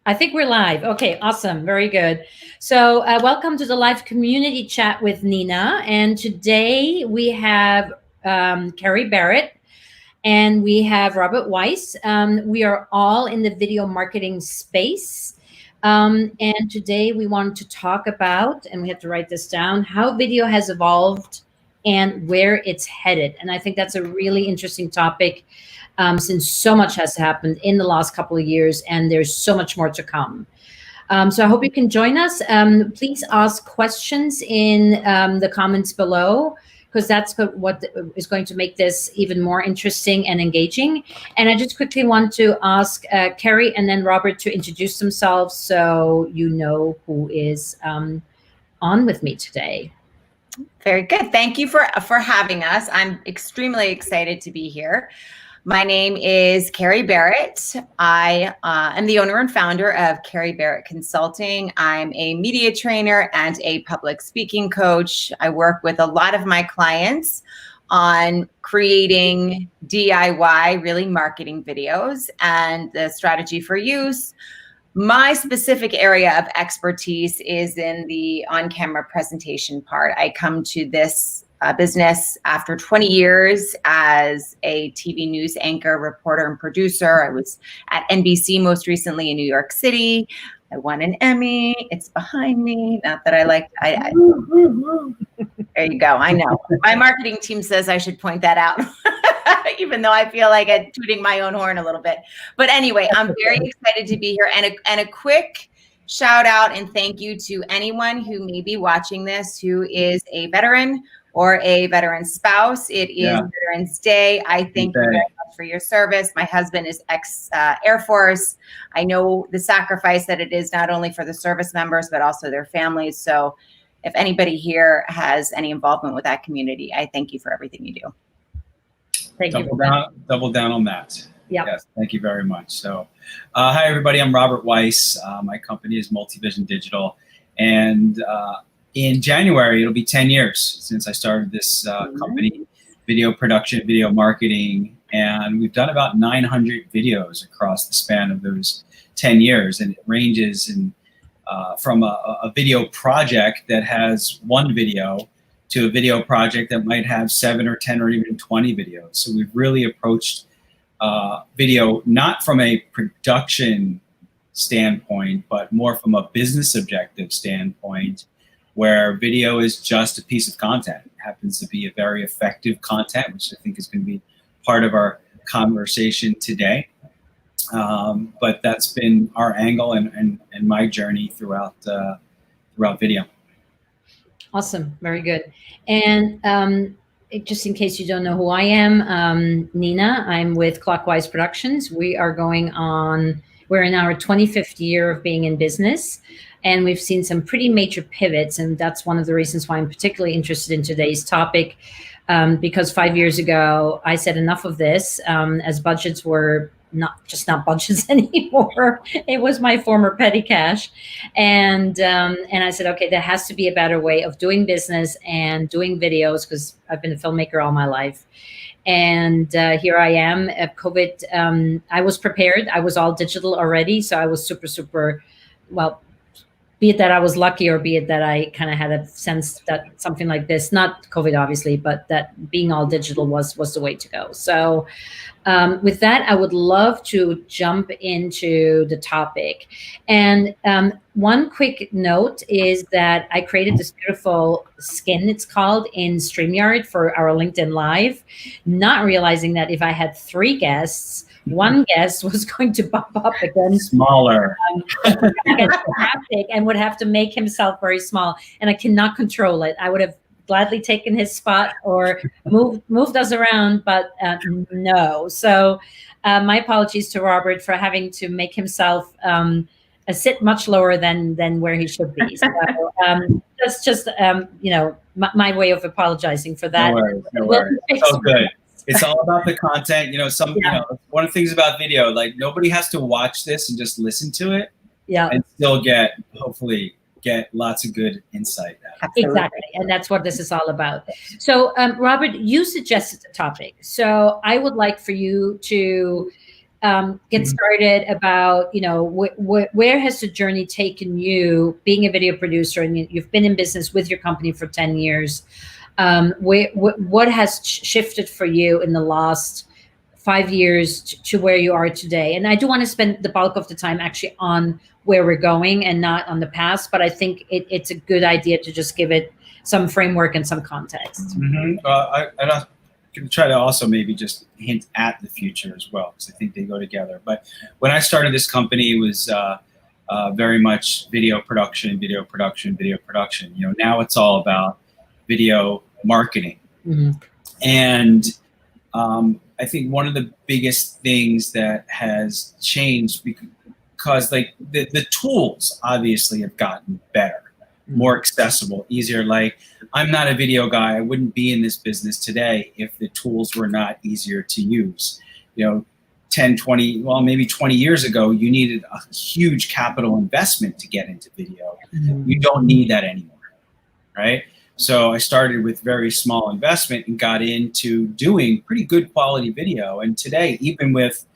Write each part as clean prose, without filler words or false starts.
I think we're live. Okay, awesome. Very good. So, welcome to the live community chat with Nina. And today we have Carrie Barrett and we have Robert Weiss. We are all in the video marketing space. And today we want to talk about, and we have to write this down, how video has evolved and where it's headed. And I think that's a really interesting topic. Since so much has happened in the last couple of years, and there's so much more to come. So I hope you can join us. Please ask questions in the comments below, because that's what is going to make this even more interesting and engaging. And I just quickly want to ask Kerry and then Robert to introduce themselves so you know who is on with me today. Very good. Thank you for having us. I'm extremely excited to be here. My name is Carrie Barrett. I am the owner and founder of Carrie Barrett Consulting. I'm a media trainer and a public speaking coach. I work with a lot of my clients on creating DIY, really marketing videos and the strategy for use. My specific area of expertise is in the on-camera presentation part. I come to this business after 20 years as a TV news anchor, reporter, and producer. I was at NBC most recently in New York City. I won an Emmy. It's behind me. Not that I like. There you go. I know. My marketing team says I should point that out, even though I feel like I'm tooting my own horn a little bit. But anyway, I'm very excited to be here. And a quick shout out and thank you to anyone who may be watching this who is a veteran or a veteran spouse. It is Veterans Day. I thank you very much for your service. My husband is ex-Air Force. I know the sacrifice that it is not only for the service members, but also their families. So if anybody here has any involvement with that community, I thank you for everything you do. Thank you. Double down on that. Yeah. Yes, thank you very much. So, hi everybody, I'm Robert Weiss. My company is Multivision Digital. And in January, it'll be 10 years since I started this company, video production, video marketing, and we've done about 900 videos across the span of those 10 years. And it ranges from a video project that has one video to a video project that might have 7 or 10 or even 20 videos. So we've really approached video not from a production standpoint, but more from a business objective standpoint, where video is just a piece of content. It happens to be a very effective content, which I think is going to be part of our conversation today. But that's been our angle and my journey throughout video. Awesome. Very good. And just in case you don't know who I am, Nina, I'm with Clockwise Productions. We're in our 25th year of being in business. And we've seen some pretty major pivots. And that's one of the reasons why I'm particularly interested in today's topic. Because 5 years ago, I said enough of this, as budgets were not budgets anymore. It was my former petty cash. And I said, okay, there has to be a better way of doing business and doing videos, because I've been a filmmaker all my life. And here I am at COVID. I was prepared. I was all digital already. So I was super, well, be it that I was lucky or be it that I kind of had a sense that something like this, not COVID obviously, but that being all digital was the way to go. So with that, I would love to jump into the topic. And one quick note is that I created this beautiful skin, it's called, in StreamYard for our LinkedIn Live, not realizing that if I had 3 guests, one guest was going to bump up against smaller and would have to make himself very small, and I cannot control it. I would have gladly taken his spot or moved us around, but no. So my apologies to Robert for having to make himself sit much lower than where he should be. So that's just my way of apologizing for that. No worries. It's all good. It's all about the content. One of the things about video, like, nobody has to watch this and just listen to it. Yeah. And still hopefully get lots of good insight out of it. Exactly. And that's what this is all about. So, Robert, you suggested the topic. So I would like for you to get started about, where has the journey taken you being a video producer, and you've been in business with your company for 10 years. What has shifted for you in the last 5 years to where you are today? And I do want to spend the bulk of the time actually on where we're going and not on the past, but I think it's a good idea to just give it some framework and some context. I can try to also maybe just hint at the future as well, because I think they go together. But when I started this company, it was very much video production. Now it's all about video marketing. And I think one of the biggest things that has changed, because like the tools obviously have gotten better, more accessible, easier. Like, I'm not a video guy. I wouldn't be in this business today if the tools were not easier to use. 10, 20, well, maybe 20 years ago, you needed a huge capital investment to get into video. You don't need that anymore, right? So I started with very small investment and got into doing pretty good quality video. And today, even with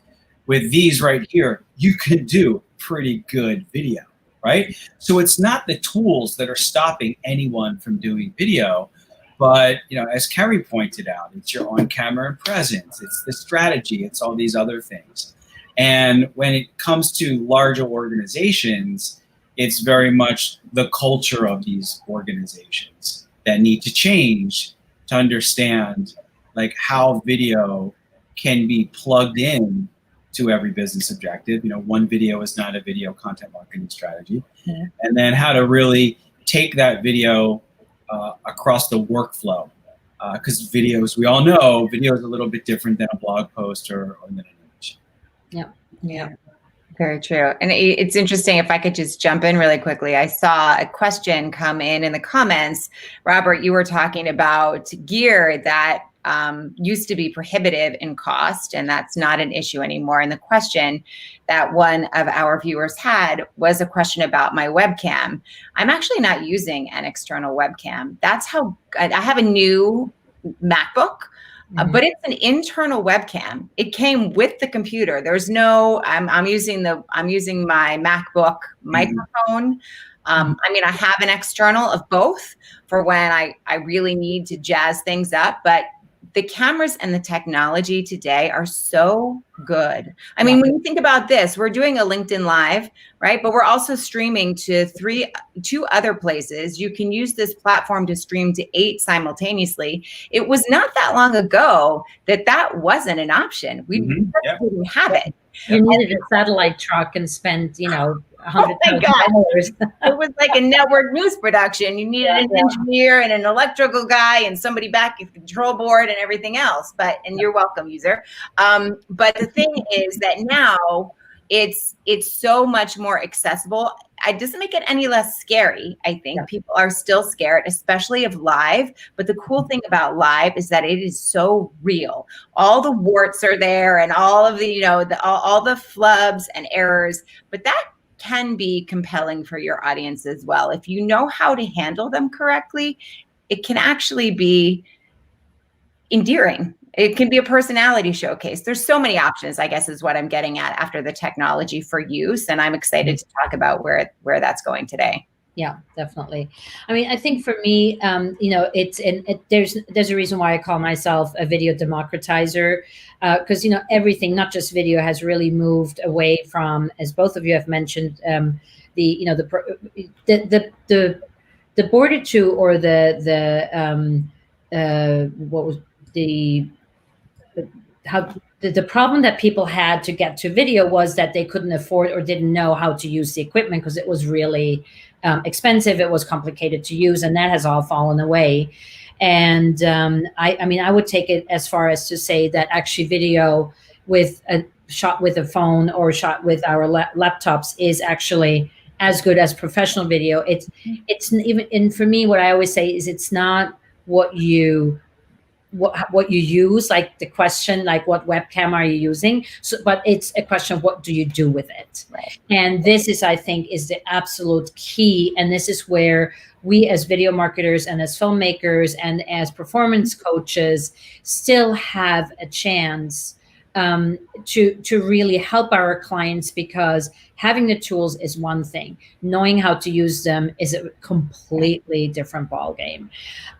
these right here, you can do pretty good video, right? So it's not the tools that are stopping anyone from doing video, but as Kerry pointed out, it's your on-camera presence, it's the strategy, it's all these other things. And when it comes to larger organizations, it's very much the culture of these organizations that need to change to understand like how video can be plugged in to every business objective. One video is not a video content marketing strategy. And then how to really take that video across the workflow. Because videos, we all know, video is a little bit different than a blog post or than an image. Yeah. Very true. And it's interesting, if I could just jump in really quickly. I saw a question come in the comments. Robert, you were talking about gear that used to be prohibitive in cost, and that's not an issue anymore. And the question that one of our viewers had was a question about my webcam. I'm actually not using an external webcam. That's how I have a new MacBook. But it's an internal webcam. It came with the computer. There's no. I'm using my MacBook microphone. I have an external of both for when I really need to jazz things up. But the cameras and the technology today are so good. When you think about this, we're doing a LinkedIn Live, right? But we're also streaming to two other places. You can use this platform to stream to 8 simultaneously. It was not that long ago that wasn't an option. We didn't have it. You needed a satellite truck and spent, $100,000. It was like a network news production. You needed an engineer and an electrical guy and somebody back at the control board and everything else. And you're welcome, user. But the thing is that now it's so much more accessible. It doesn't make it any less scary. I think people are still scared, especially of live. But the cool thing about live is that it is so real. All the warts are there and all of the, all the flubs and errors. But that can be compelling for your audience as well. If you know how to handle them correctly, it can actually be endearing. It can be a personality showcase. There's so many options, I guess, is what I'm getting at after the technology for use. And I'm excited to talk about where that's going today. Yeah, definitely. I think for me, there's a reason why I call myself a video democratizer, because everything, not just video, has really moved away from, as both of you have mentioned, the border to, or the problem that people had to get to video was that they couldn't afford or didn't know how to use the equipment because it was really expensive. It was complicated to use, and that has all fallen away. And I would take it as far as to say that actually video with a shot with a phone or shot with our laptops is actually as good as professional video. It's even, and for me, what I always say is it's not what you use, like the question, like what webcam are you using? So, but it's a question of what do you do with it? Right. And this is, I think, is the absolute key. And this is where we as video marketers and as filmmakers and as performance coaches still have a chance to really help our clients, because having the tools is one thing. Knowing how to use them is a completely different ballgame.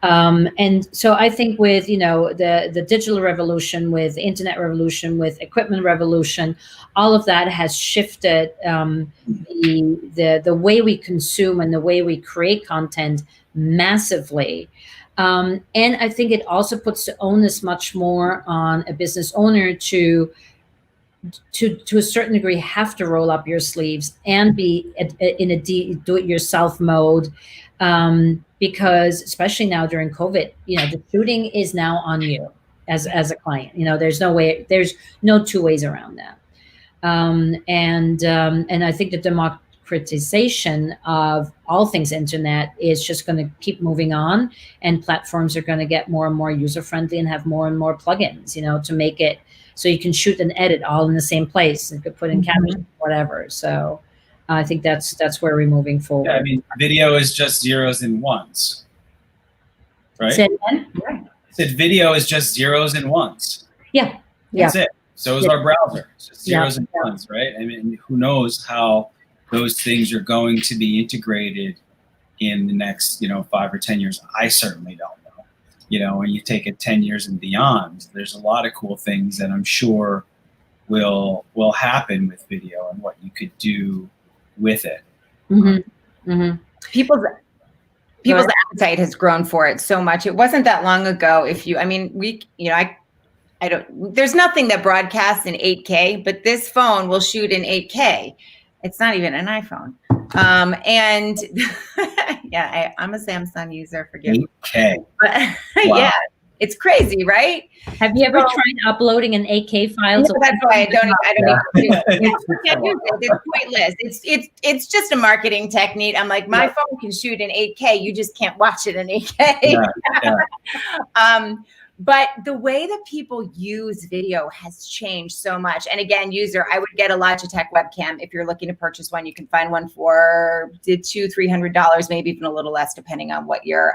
And so I think with, the digital revolution, with the internet revolution, with equipment revolution, all of that has shifted the way we consume and the way we create content massively. And I think it also puts the onus much more on a business owner to a certain degree have to roll up your sleeves and be in a do-it-yourself mode, because especially now during COVID, the shooting is now on you as a client. There's no two ways around that. And I think the democratization of all things internet is just going to keep moving on, and platforms are going to get more and more user friendly and have more and more plugins, to make it so you can shoot and edit all in the same place and could put in captions, whatever. So I think that's where we're moving forward. Yeah, I mean, video is just zeros and ones, right? Say it again? I said video is just zeros and ones. Yeah. That's it. So is our browser. It's just zeros and Yeah. ones, right? I mean, who knows how those things are going to be integrated in the next, 5 or 10 years. I certainly don't know. When you take it 10 years and beyond, there's a lot of cool things that I'm sure will happen with video and what you could do with it. Mm-hmm. Mm-hmm. People's appetite has grown for it so much. It wasn't that long ago. There's nothing that broadcasts in 8K, but this phone will shoot in 8K. It's not even an iPhone. And yeah, I'm a Samsung user, forgive me. 8K. But Wow. yeah, it's crazy, right? Have you ever tried uploading an 8K file? No, that's why I don't even do it. It's pointless. It's just a marketing technique. I'm like, my phone can shoot in 8K. You just can't watch it in 8K. Yeah. But the way that people use video has changed so much. And again, I would get a Logitech webcam. If you're looking to purchase one, you can find one for $200-$300, maybe even a little less, depending on what your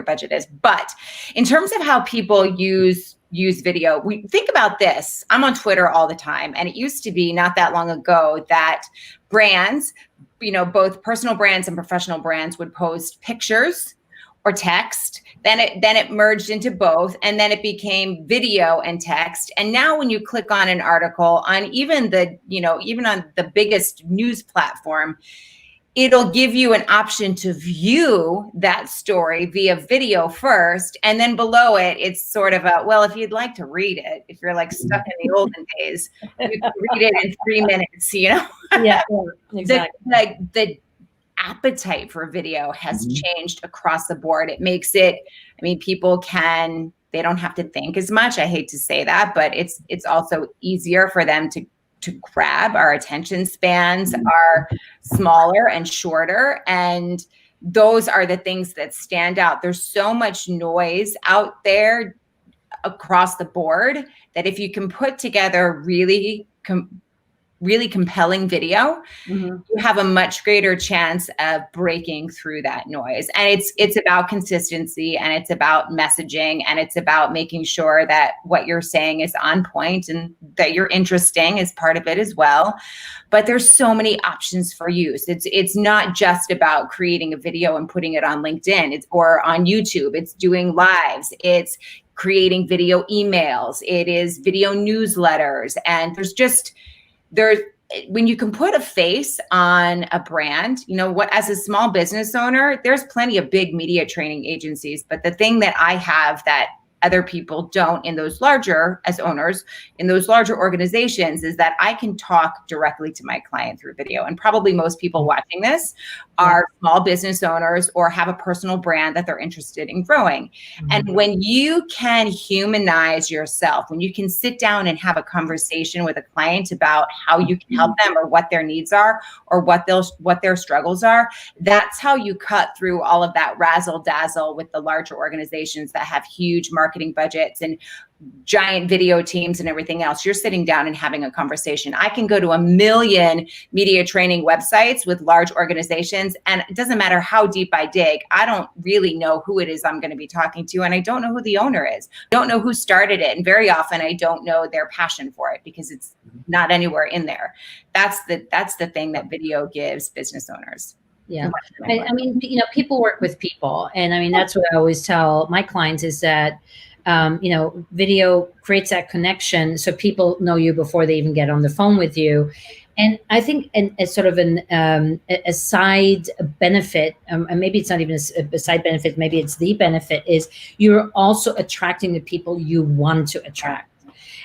budget is. But in terms of how people use video, we think about this. I'm on Twitter all the time, and it used to be not that long ago that brands, both personal brands and professional brands, would post pictures or text. Then it merged into both, and then it became video and text. And now when you click on an article on even on the biggest news platform, it'll give you an option to view that story via video first. And then below it, it's sort of if you'd like to read it, if you're like stuck in the olden days, you can read it in 3 minutes, Yeah, exactly. The appetite for video has changed across the board. It makes it, people they don't have to think as much. I hate to say that, but it's also easier for them to grab. Our attention spans are smaller and shorter, and those are the things that stand out. There's so much noise out there across the board that if you can put together really compelling video, you have a much greater chance of breaking through that noise. And it's about consistency, and it's about messaging, and it's about making sure that what you're saying is on point and that you're interesting is part of it as well. But there's so many options for use. It's not just about creating a video and putting it on LinkedIn or on YouTube. It's doing lives. It's creating video emails. It is video newsletters. And when you can put a face on a brand, as a small business owner, there's plenty of big media training agencies. But the thing that I have that other people don't in those larger organizations is that I can talk directly to my client through video. And probably most people watching this are small business owners or have a personal brand that they're interested in growing. And when you can humanize yourself, when you can sit down and have a conversation with a client about how you can help them or what their needs are or what their struggles are, that's how you cut through all of that razzle dazzle with the larger organizations that have huge marketing marketing budgets and giant video teams and everything else. You're sitting down and having a conversation. I can go to a million media training websites with large organizations, and it doesn't matter how deep I dig, I don't really know who it is I'm going to be talking to, and I don't know who the owner is. I don't know who started it, and very often I don't know their passion for it because it's not anywhere in there. That's the thing that video gives business owners. Yeah. I mean, people work with people. And I mean, that's what I always tell my clients is that, video creates that connection. So people know you before they even get on the phone with you. And I think as sort of a side benefit, and maybe it's not even a side benefit, maybe it's the benefit, is you're also attracting the people you want to attract.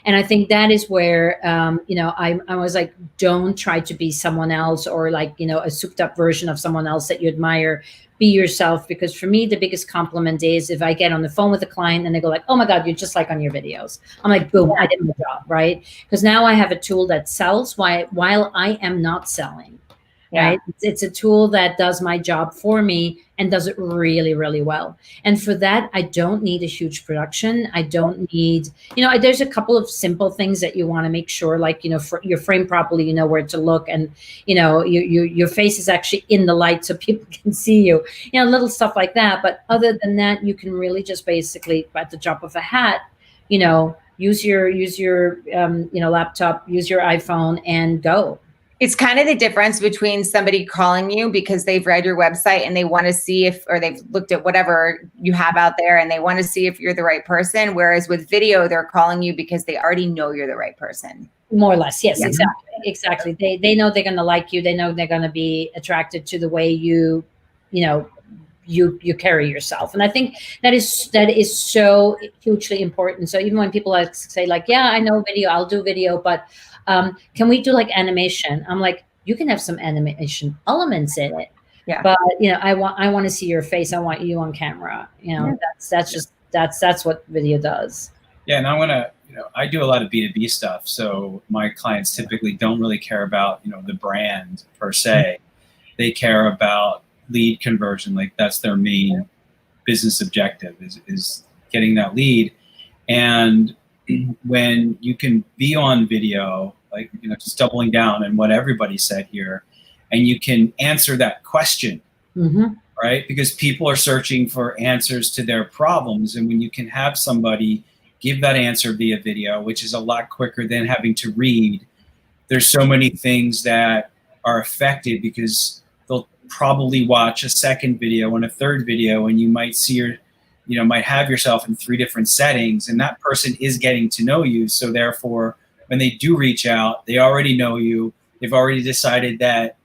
And I think that is where, I was like, don't try to be someone else or like, a souped up version of someone else that you admire. Be yourself. Because for me, the biggest compliment is if I get on the phone with a client and they go like, oh my God, you're just like on your videos. I'm like, boom, I did my job, right? Because now I have a tool that sells while I am not selling. Yeah. Right? It's a tool that does my job for me and does it really, really well. And for that, I don't need a huge production. I don't need, there's a couple of simple things that you want to make sure, like, for your frame properly, you know where to look, and, your face is actually in the light so people can see you, little stuff like that. But other than that, you can really just basically, at the drop of a hat, use your laptop, use your iPhone and go. It's kind of the difference between somebody calling you because they've read your website and they want to see or they've looked at whatever you have out there and they want to see if you're the right person. Whereas with video, they're calling you because they already know you're the right person. More or less. Yes, yeah. Exactly. They know they're going to like you. They know they're going to be attracted to the way you carry yourself. And I think that is so hugely important. So even when people say like, yeah, I know video, I'll do video, but can we do like animation? I'm like, you can have some animation elements in it. Yeah. But I want to see your face. I want you on camera. That's what video does. Yeah, and I want to, I do a lot of B2B stuff. So my clients typically don't really care about, the brand per se. They care about lead conversion. Like that's their main business objective is getting that lead. And when you can be on video, like, just doubling down on what everybody said here, and you can answer that question, right? Because people are searching for answers to their problems. And when you can have somebody give that answer via video, which is a lot quicker than having to read, there's so many things that are affected because they'll probably watch a second video and a third video, and you might see might have yourself in 3 different settings, and that person is getting to know you. So therefore, when they do reach out, they already know you. They've already decided that,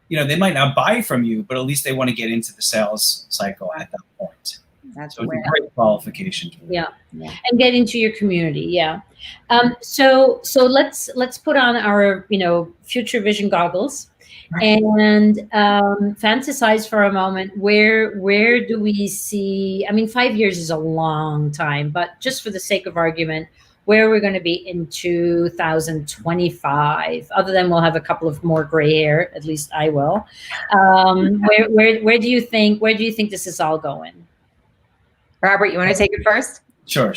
they might not buy from you, but at least they want to get into the sales cycle at that point. That's so it's a great qualification. Yeah. And get into your community. Yeah. So let's put on our, future vision goggles and fantasize for a moment. Where do we see, 5 years is a long time, but just for the sake of argument, where we're going to be in 2025, other than we'll have a couple of more gray hair, at least I will. Where do you think this is all going? Robert, you want to take it first? Sure.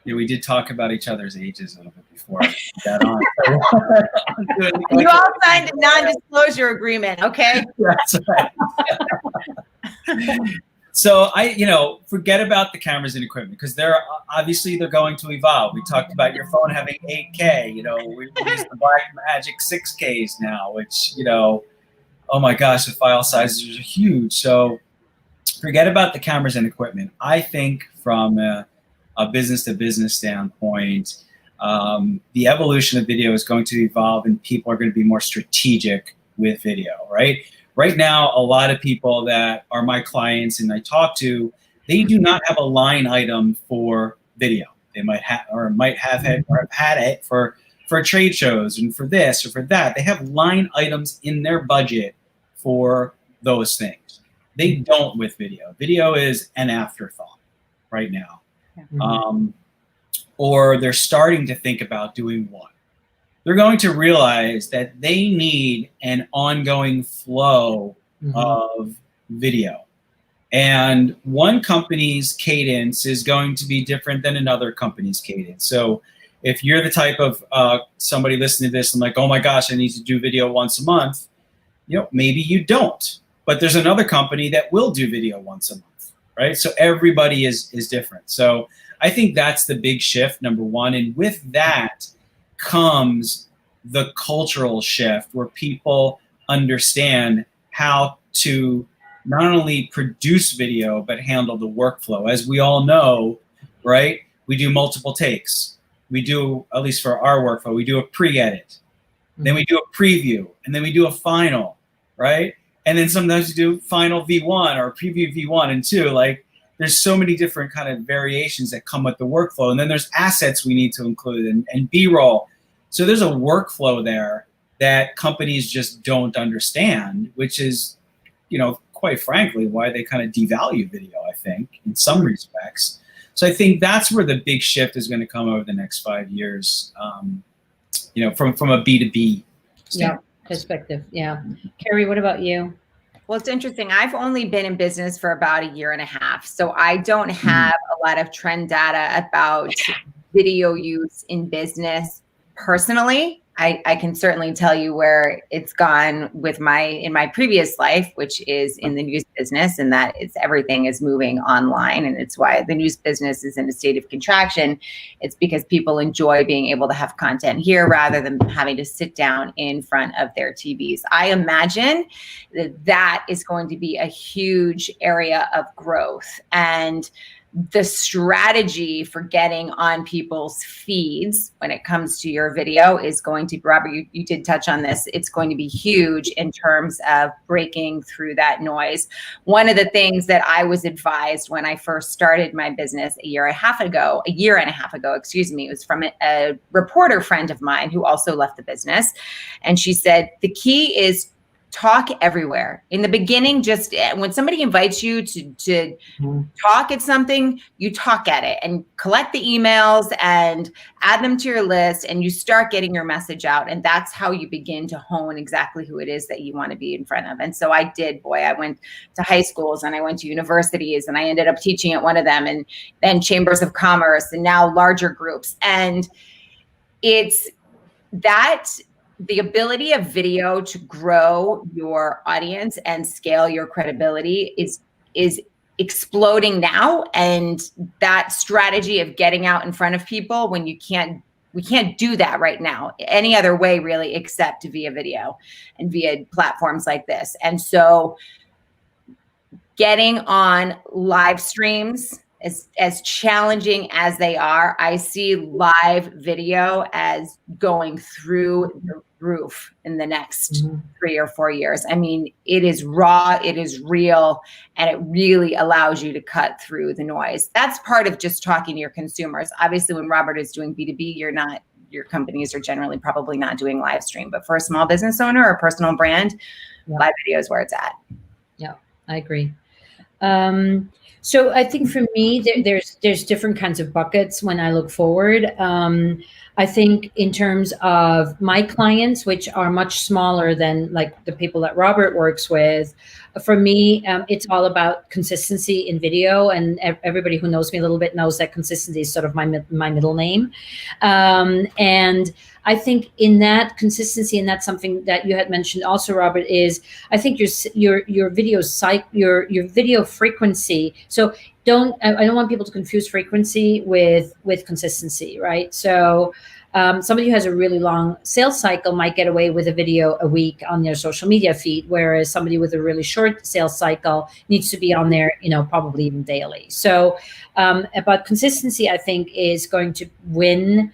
We did talk about each other's ages a little bit before I put that on. You all signed a non-disclosure agreement, okay? That's right. So forget about the cameras and equipment because they're going to evolve. We talked about your phone having 8K. We use the Blackmagic 6Ks now, which oh my gosh, the file sizes are huge. So forget about the cameras and equipment. I think from a business to business standpoint, the evolution of video is going to evolve, and people are going to be more strategic with video, right? Right now, a lot of people that are my clients and I talk to, they do not have a line item for video. They might have had it for trade shows and for this or for that. They have line items in their budget for those things. They don't with video. Video is an afterthought right now. Or they're starting to think about doing one. They're going to realize that they need an ongoing flow of video. And one company's cadence is going to be different than another company's cadence. So if you're the type of somebody listening to this and like, oh my gosh, I need to do video once a month, maybe you don't. But there's another company that will do video once a month, right? So everybody is different. So I think that's the big shift, number one. And with that comes the cultural shift where people understand how to not only produce video, but handle the workflow. As we all know, right, we do multiple takes. We do, at least for our workflow, we do a pre-edit, then we do a preview, and then we do a final, right? And then sometimes we do final V1 or preview V1 and 2. Like, there's so many different kind of variations that come with the workflow. And then there's assets we need to include and B-roll. So there's a workflow there that companies just don't understand, which is, quite frankly, why they kind of devalue video, I think, in some respects. So I think that's where the big shift is going to come over the next 5 years, from a B2B standpoint. Perspective. Yeah. Kerry, what about you? Well, it's interesting. I've only been in business for about 1.5 years. So I don't have a lot of trend data about video use in business personally. I can certainly tell you where it's gone with in my previous life, which is in the news business, and that everything is moving online. And it's why the news business is in a state of contraction. It's because people enjoy being able to have content here rather than having to sit down in front of their TVs. I imagine that is going to be a huge area of growth. And the strategy for getting on people's feeds when it comes to your video is going to, Robert, you did touch on this. It's going to be huge in terms of breaking through that noise. One of the things that I was advised when I first started my business a year and a half ago, it was from a reporter friend of mine who also left the business. And she said, the key is talk everywhere. In the beginning, just when somebody invites you to talk at something, you talk at it and collect the emails and add them to your list, and you start getting your message out. And that's how you begin to hone exactly who it is that you want to be in front of. And so I went to high schools and I went to universities and I ended up teaching at one of them, and then chambers of commerce, and now larger groups. And it's that the ability of video to grow your audience and scale your credibility is exploding now. And that strategy of getting out in front of people when we can't do that right now any other way really, except via video and via platforms like this. And so getting on live streams, as challenging as they are, I see live video as going through the roof in the next 3 or 4 years. I mean, it is raw, it is real, and it really allows you to cut through the noise. That's part of just talking to your consumers. Obviously, when Robert is doing B2B, your companies are generally probably not doing live stream, but for a small business owner or personal brand, live video is where it's at. Yeah, I agree. So I think for me, there's different kinds of buckets when I look forward. I think in terms of my clients, which are much smaller than like the people that Robert works with, for me, it's all about consistency in video. And everybody who knows me a little bit knows that consistency is sort of my middle name. And I think in that consistency, and that's something that you had mentioned also, Robert, is I think your video frequency. So I don't want people to confuse frequency with consistency, right? So somebody who has a really long sales cycle might get away with a video a week on their social media feed, whereas somebody with a really short sales cycle needs to be on there, probably even daily. So about consistency, I think, is going to win.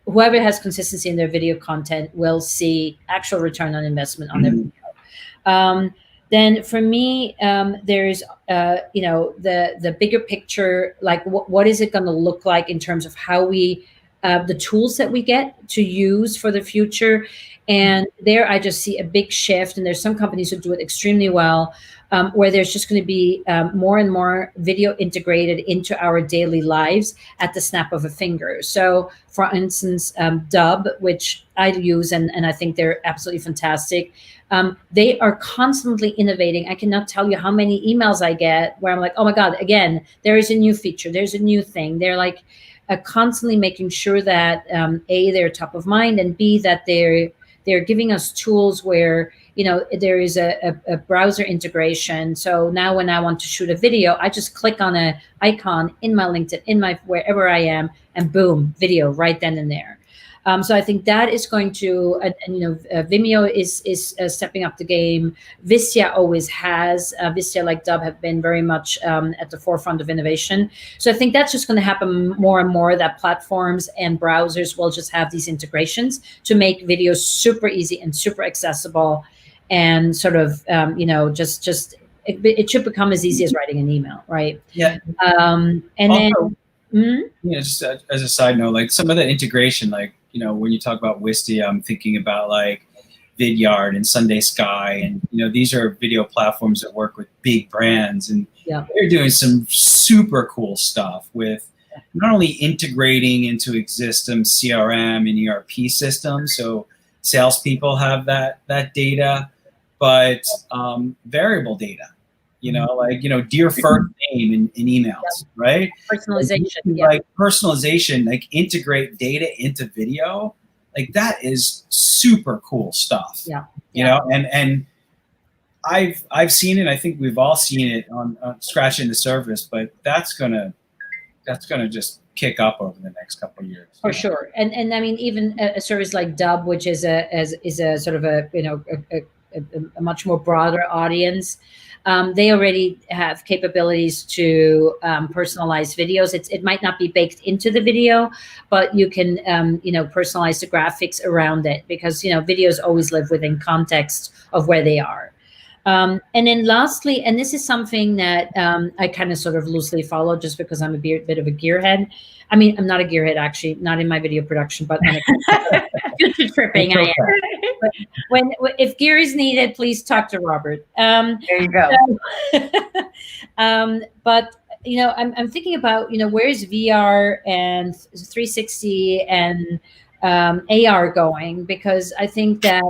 Whoever has consistency in their video content will see actual return on investment on their video. Then for me, there's, the bigger picture, like what is it going to look like in terms of how we, the tools that we get to use for the future. And there I just see a big shift, and there's some companies who do it extremely well, where there's just going to be more and more video integrated into our daily lives at the snap of a finger. So, for instance, Dub, which I use, and I think they're absolutely fantastic. They are constantly innovating. I cannot tell you how many emails I get where I'm like, oh my God, again, there is a new feature. There's a new thing. They're like constantly making sure that A, they're top of mind, and B, that they're giving us tools where, you know, there is a browser integration. So now when I want to shoot a video, I just click on an icon in my LinkedIn, in my wherever I am, and boom, video right then and there. So I think that is going to, Vimeo is stepping up the game. Vistia always has. Vistia, like Dub, have been very much at the forefront of innovation. So I think that's just going to happen more and more, that platforms and browsers will just have these integrations to make videos super easy and super accessible, and sort of, it should become as easy as writing an email, right? Yeah. And also, then, just as a side note, like some of the integration, like, you know, when you talk about Wistia, I'm thinking about like Vidyard and Sunday Sky, and you know, these are video platforms that work with big brands, and they're doing some super cool stuff with not only integrating into existing CRM and ERP systems, so salespeople have that data, but variable data. You know, like, you know, dear first name in emails, right? Personalization. Like personalization, like integrate data into video. Like that is super cool stuff. Yeah. You know, and I've seen it. I think we've all seen it on scratching the surface, but that's gonna just kick up over the next couple of years. For sure. And I mean, even a service like Dub, which is a sort of a, you know, a much more broader audience. They already have capabilities to personalize videos. It might not be baked into the video, but you can, personalize the graphics around it, because, you know, videos always live within context of where they are. And then lastly, and this is something that I kind of sort of loosely follow just because I'm a bit of a gearhead. I mean, I'm not a gearhead, actually, not in my video production, but when it comes to tripping, I am. But if gear is needed, please talk to Robert. There you go. But, you know, I'm thinking about, you know, where's VR and 360 and AR going? Because I think that,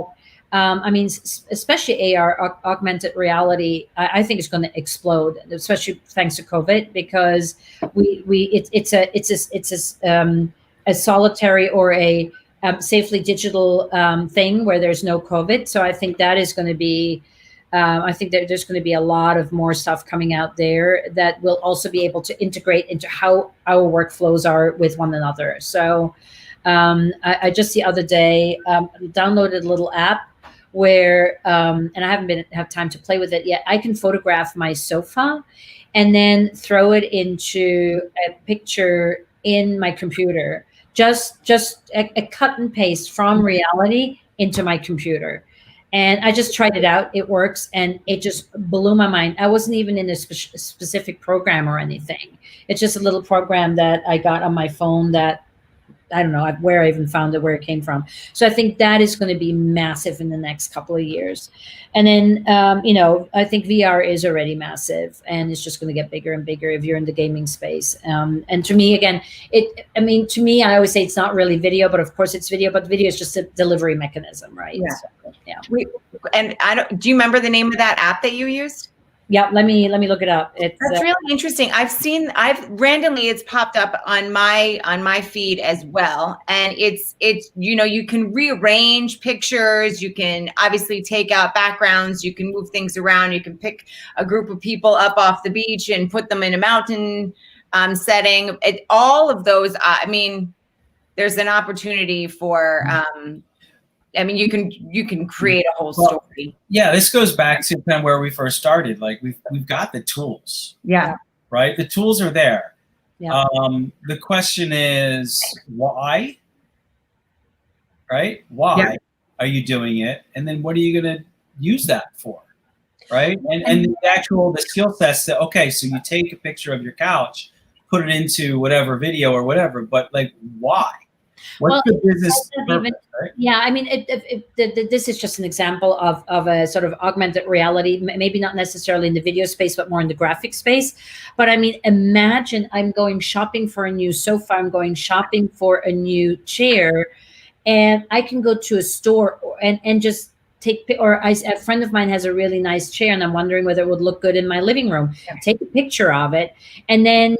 especially AR, augmented reality, I think is going to explode, especially thanks to COVID, because it's a solitary or a safely digital thing where there's no COVID. So I think that is going to be, I think that there's going to be a lot of more stuff coming out there that will also be able to integrate into how our workflows are with one another. So I just the other day downloaded a little app where, and I haven't have time to play with it yet. I can photograph my sofa and then throw it into a picture in my computer. Just a cut and paste from reality into my computer. And I just tried it out. It works, and it just blew my mind. I wasn't even in a specific program or anything. It's just a little program that I got on my phone that, I don't know where I even found it, where it came from. So I think that is going to be massive in the next couple of years. And then, I think VR is already massive, and it's just going to get bigger and bigger if you're in the gaming space. And to me, again, to me, I always say it's not really video, but of course it's video, but video is just a delivery mechanism, right? Yeah. So, yeah. And do you remember the name of that app that you used? Yeah, let me look it up. That's really interesting. I've randomly, it's popped up on my feed as well. And it's, you can rearrange pictures. You can obviously take out backgrounds. You can move things around. You can pick a group of people up off the beach and put them in a mountain setting. All of those, there's an opportunity for, you can create a whole story. Yeah, this goes back to kind of where we first started. Like we've got the tools. Yeah. Right? The tools are there. Yeah. The question is why? Right? Why are you doing it? And then what are you going to use that for? Right? And the skill sets that, okay, so you take a picture of your couch, put it into whatever video or whatever, but like why? What's the business purpose, Yeah, I mean, this is just an example of a sort of augmented reality, maybe not necessarily in the video space, but more in the graphic space. But I mean, imagine I'm going shopping for a new sofa, I'm going shopping for a new chair, and I can go to a store and just a friend of mine has a really nice chair, and I'm wondering whether it would look good in my living room. Yeah. Take a picture of it, and then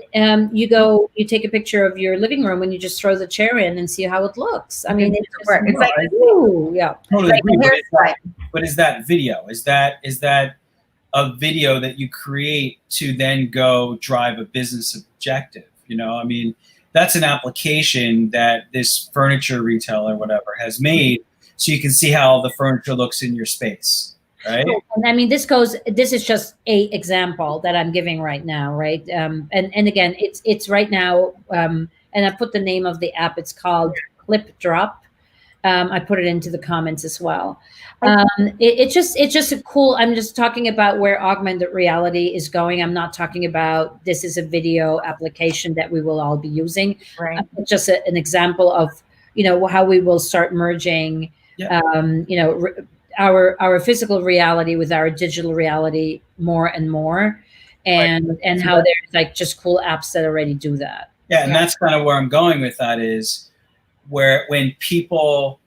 you take a picture of your living room, and you just throw the chair in and see how it looks. I mean, it's like, ooh, yeah. Totally agree. Like But is that video? Is that a video that you create to then go drive a business objective? You know, I mean, that's an application that this furniture retailer, whatever, has made, so you can see how the furniture looks in your space, right? And I mean, this is just a example that I'm giving right now, right? And again, it's right now, and I put the name of the app. It's called Clip Drop. I put it into the comments as well. It's just a cool. I'm just talking about where augmented reality is going. I'm not talking about this is a video application that we will all be using. Right. It's just an example of, you know, how we will start merging, you know, our physical reality with our digital reality more and more, and how there's like just cool apps that already do that. Yeah, and that's kind of where I'm going with that is where when people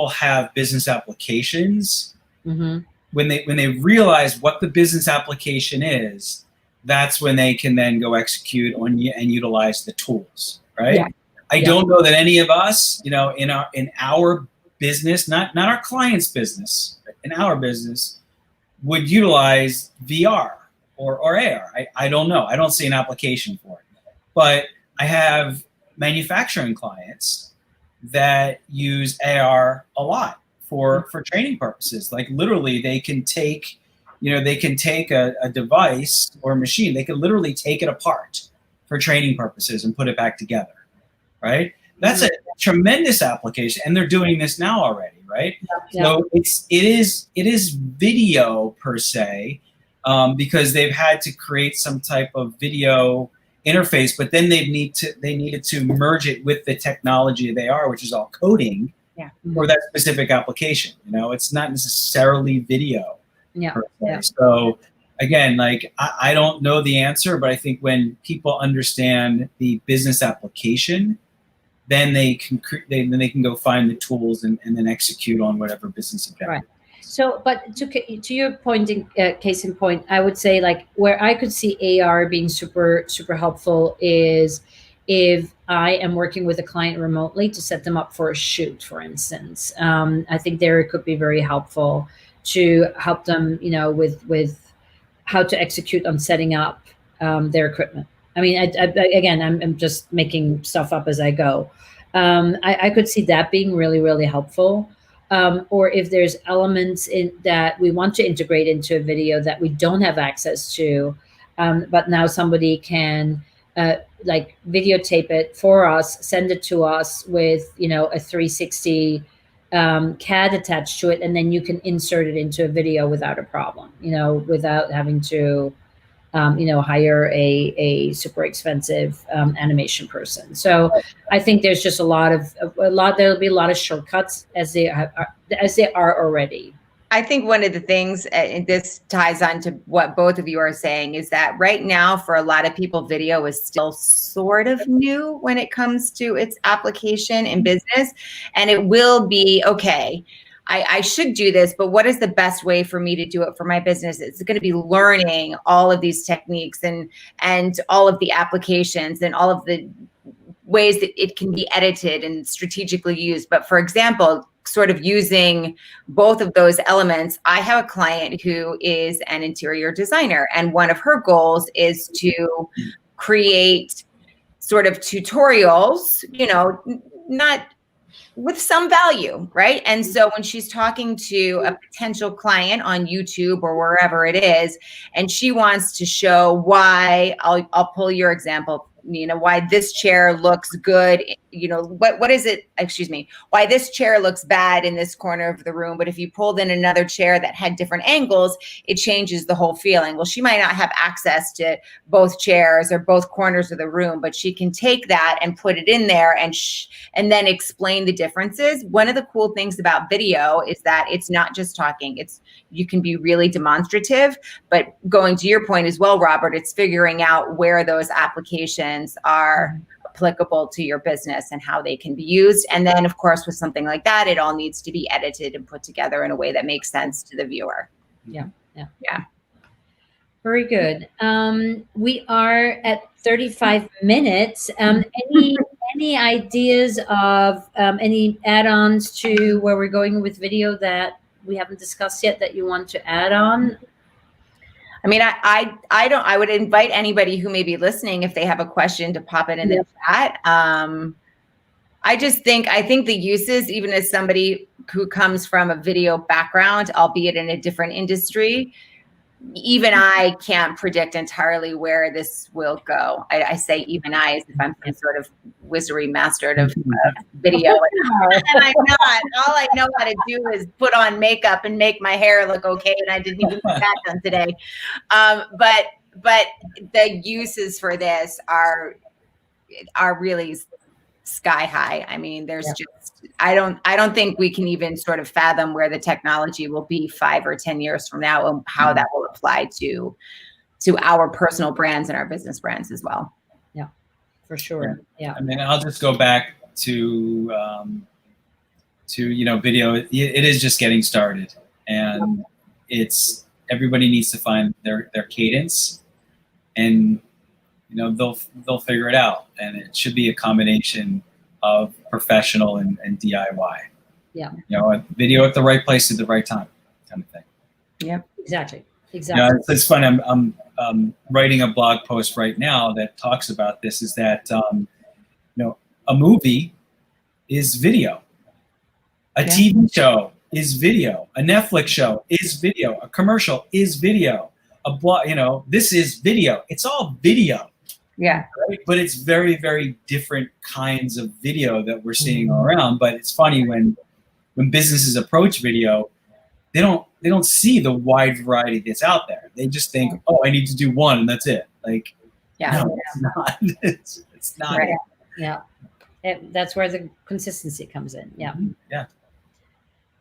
have business applications, Mm-hmm. when they realize what the business application is, that's when they can then go execute on and utilize the tools, right? Yeah. I don't know that any of us, you know, in our business, not our client's business, but in our business, would utilize VR or AR. I don't know. I don't see an application for it. But I have manufacturing clients that use AR a lot for training purposes. Like literally they can take, you know, a device or a machine, they can literally take it apart for training purposes and put it back together, right? That's a tremendous application, and they're doing this now already, right? Yeah. So it is video per se, because they've had to create some type of video interface, but then they needed to merge it with the technology they are, which is all coding for that specific application. You know, it's not necessarily video. Yeah. So again, like I don't know the answer, but I think when people understand the business application, then they can go find the tools and then execute on whatever business objective. Right. So, but to your point, case in point, I would say like where I could see AR being super, super helpful is if I am working with a client remotely to set them up for a shoot, for instance. I think there it could be very helpful to help them, you know, with how to execute on setting up their equipment. I mean, again, I'm just making stuff up as I go. I could see that being really, really helpful. Or if there's elements in that we want to integrate into a video that we don't have access to, but now somebody can like videotape it for us, send it to us with, you know, a 360 CAD attached to it, and then you can insert it into a video without a problem, you know, without having to you know, hire a super expensive animation person. So I think there's just there'll be a lot of shortcuts as they are already. I think one of the things, and this ties on to what both of you are saying, is that right now for a lot of people, video is still sort of new when it comes to its application in business, and it will be okay. I should do this, but what is the best way for me to do it for my business? It's going to be learning all of these techniques and all of the applications and all of the ways that it can be edited and strategically used. But for example, sort of using both of those elements, I have a client who is an interior designer, and one of her goals is to create sort of tutorials, you know, not with some value, right? And so when she's talking to a potential client on YouTube or wherever it is, and she wants to show why, I'll pull your example, Nina, why this chair looks good. What is it? Excuse me. Why this chair looks bad in this corner of the room, but if you pulled in another chair that had different angles, it changes the whole feeling. Well, she might not have access to both chairs or both corners of the room, but she can take that and put it in there and then explain the differences. One of the cool things about video is that it's not just talking. You can be really demonstrative, but going to your point as well, Robert, it's figuring out where those applications are applicable to your business and how they can be used. And then, of course, with something like that, it all needs to be edited and put together in a way that makes sense to the viewer. Yeah. Very good. We are at 35 minutes. Any ideas of any add-ons to where we're going with video that we haven't discussed yet that you want to add on? I mean, I would invite anybody who may be listening, if they have a question, to pop it in the chat. I think the uses, even as somebody who comes from a video background, albeit in a different industry, even I can't predict entirely where this will go. I say even I, as if I'm some sort of wizardry master of video. And I'm not. All I know how to do is put on makeup and make my hair look okay. And I didn't even get that done today. But the uses for this are really sky high. I mean, there's just, I don't think we can even sort of fathom where the technology will be 5 or 10 years from now and how that will apply to our personal brands and our business brands as well. Yeah, for sure. Yeah. I mean, I'll just go back to video. It is just getting started, and everybody needs to find their cadence, and they'll figure it out, and it should be a combination of professional and DIY. Yeah. A video at the right place at the right time, kind of thing. Yeah, exactly. It's fun. I'm writing a blog post right now that talks about this. Is that a movie is video, a TV show is video, a Netflix show is video, a commercial is video, a blog. This is video. It's all video. Yeah. Right? But it's very, very different kinds of video that we're seeing around. But it's funny when businesses approach video, they don't see the wide variety that's out there. They just think, oh, I need to do one and that's it. Like, no, it's not. It's not. Right. Yeah. That's where the consistency comes in. Yeah. Yeah.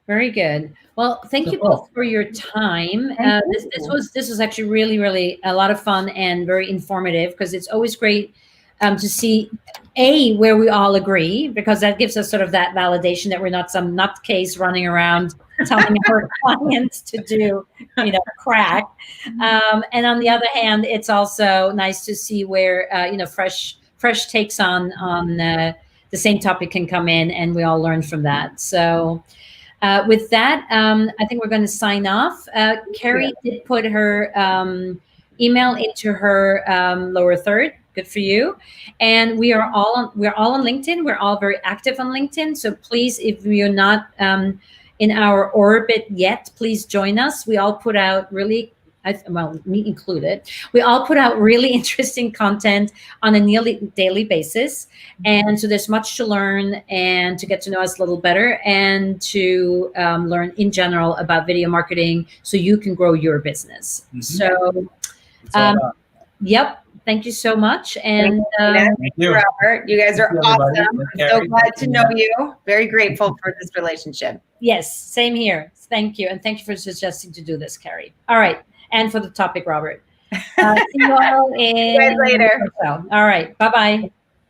Very good. Well, thank you both for your time. This was actually really, really a lot of fun and very informative, because it's always great to see where we all agree, because that gives us sort of that validation that we're not some nutcase running around telling our clients to do, crack. And on the other hand, it's also nice to see where fresh takes on the same topic can come in, and we all learn from that. So. With that, I think we're going to sign off. Kerry did put her email into her lower third. Good for you. And we're all on LinkedIn. We're all very active on LinkedIn. So please, if you're not in our orbit yet, please join us. We all put out me included, we all put out really interesting content on a nearly daily basis. And so there's much to learn and to get to know us a little better, and to learn in general about video marketing so you can grow your business. Mm-hmm. So, yep. Thank you so much. And thank you, Robert. You guys are awesome. I'm so glad to know you. Very grateful for this relationship. Yes, same here. Thank you. And thank you for suggesting to do this, Kerry. All right. And for the topic, Robert. See you all in later. All right. Bye-bye.